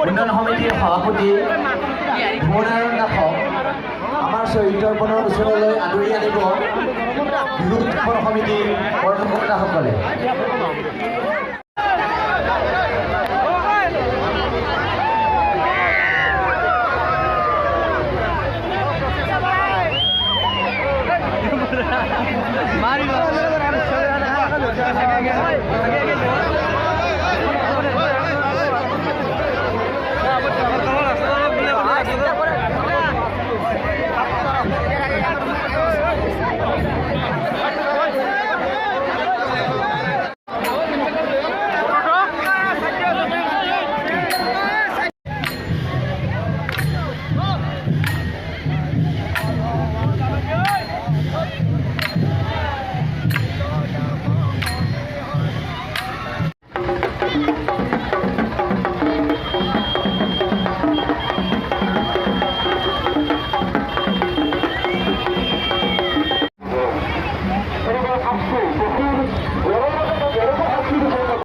উন্নয়ন সমিতিৰ সভাপতি ভুৱনাৰায়ণ দাসক আমাৰ চৰিত্ৰপণৰ ওচৰলৈ আদৰি আনিব বিহু উৎসৱ সমিতিৰ কৰ্মকৰ্তাসকলে। Mario.